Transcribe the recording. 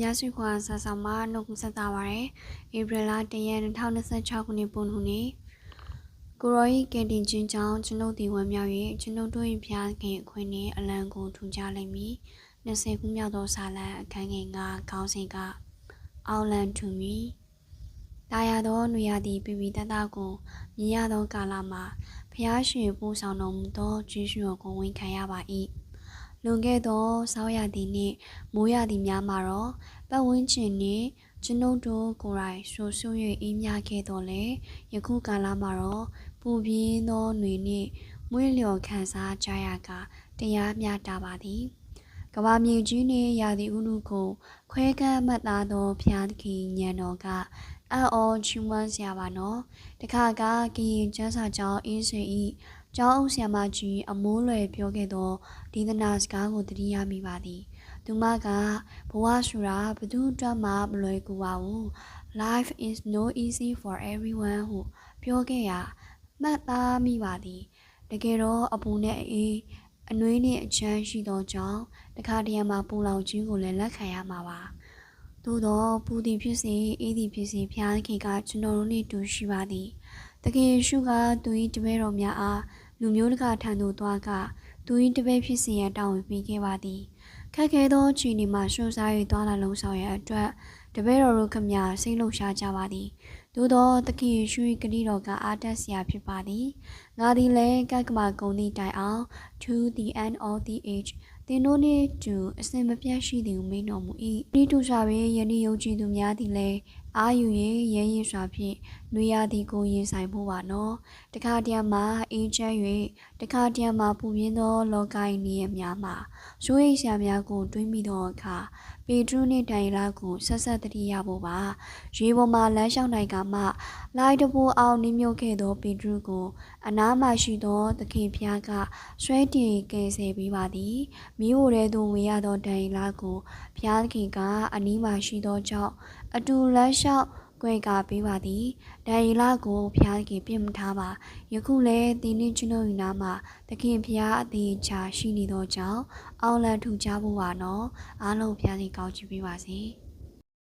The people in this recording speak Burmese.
ရားရှိခွာဆာဆောင်မှာနှုတ်ဆက်တာပါရယ်ဧပြီလ1ရက်2026ခုနှစ်ပုံနှူနေ့ကိုရောဤကဲတင်ချင်းကြောင့်ကျွန်ုပ်ဒီဝမ်းမြောက်၍ကျွန်ုပ်တို့၏ဘုရားခင်အခွင့်နှင့်အလံကိုထူကြလိမ့်မည်20ခုမြောက်သောစာလံအခန်းငယ်9ခေါင်းစဉ်ကအောက်လံထူမီတာယာသောနွေရာသီပြပြတတကိုမြင်ရသောကာလမှာဘုရားရှင်ပို့ဆောင်တော်မူသောကျေးဇူးတော်ကိုဝန်ခံရပါ၏လွန်ခဲ့သောဆောင်းရာသီနှင့်မိုးရာသီများမှာတော့ပတ်ဝန်းကျင်နှင့်ကျွန်ုပ်တို့ကိုယ်တိုင်ဆိုဆို၍အေးမြခဲ့တော်လဲယခုကာလမှာတော့ပူပြင်းသောຫນွေနှင့်မွေးလျော်ခံစားကြရကတရားမျှတာပါသည်ကဘာမြေကြီးနှင့်ရာသီဥတုကိုခွဲကမ်းမှတ်သားသောဘုရားသခင်ဉာဏ်တော်ကအံ့ဩချီးမွမ်းစရာပါနော်တခါကကရင်ကျမ်းစာကျောင်းအင်းစေဤကျောင်းအုပ်ဆရာမကြီးအမိုးလွယ်ပြောခဲ့သောဒေသနာစကားကိုသတိရမိပါသည်သူမကဘဝဆိုတာဘယ်သူအတွက်မှမလွယ်ကူပါဘူး Life is no easy for everyone ဟုပြောခဲ့ရာမှတ်သားမိပါသည်တကယ်တော့အပူနဲ့အေးအနှွေးနှင့်အချမ်းရှိသောကြောင့်တခါတရံမှာပူလောင်ခြင်းကိုလည်းလက်ခံရမှာပါသို့သောပူသည်ဖြစ်စေအေးသည်ဖြစ်စေဘုရားသခင်ကကျွန်တော်တို့နှင့်တူရှိပါသည်တကယ်ရှုကသူ၏တပည့်တော်များအားလူမျိုးတကာထံသို့သွားကသူ၏တပည့်ဖြစ်စေရန်တောင်းဝင်ပေးခဲ့ပါသည်ခက်ခဲသောခြေနေမှာရှုံစား၍သွားလာလုံဆောင်ရန်အတွက်တပည့်တော်တို့ခမညာစိတ်လှုပ်ရှားကြပါသည်သို့သောသခင်ယေရှု၏ဂရုတော်ကအားတက်စရာဖြစ်ပါသည်ငါသည်လည်းကကမာဂုံသည့်တိုင်အောင် to the end of the age သင်တို့နှင့်တူအစဉ်မပြတ်ရှိသည်ဟုမိန့်တော်မူ၏ဤတူစွာပင်ယနေ့ယုံကြည်သူများသည်လည်းအာယူ၍ရဲရင်စွာဖြင့်နွေရာသီကိုရင်ဆိုင်ဖို့ပါနော်တခါတရံမှာအေးချမ်း၍တခါတရံမှာပူပြင်းသောလောက၏နေရများမှာစိုးရိမ်စရာများကိုတွေးမိသောအခါပေတရုနှင့်ဒိုင်လာကိုဆက်ဆက်တတိရဖို့ပါရေပေါ်မှာလမ်းလျှောက်နိုင်ကမှလိုက်တပိုးအောင်နှိမ့်မြုပ်ခဲ့သောပေတရုကိုအနားမှရှိသောသခင်ဖျားကဆွဲတင်ကယ်ဆယ်ပေးပါသည်မိဖို့တဲ့သို့ဝင်ရသောဒိုင်လာကိုဖျားသခင်ကအနီးမှရှိသောကြောင့်အတူလမ်းလျှောက်ကွယ်ကာပေးပါသည်ဒိုင်လာကိုဖျားသခင်ပြစ်မထားပါယခုလည်းသင်နှင့်ကျွန်ုပ်၏နားမှာသခင်ဖျားအသေးချာရှိနေသောကြောင့်အောက်လံထူကြဖို့ပါနော်အားလုံးဖျားသခင်ကောင်းချီးပေးပါစေ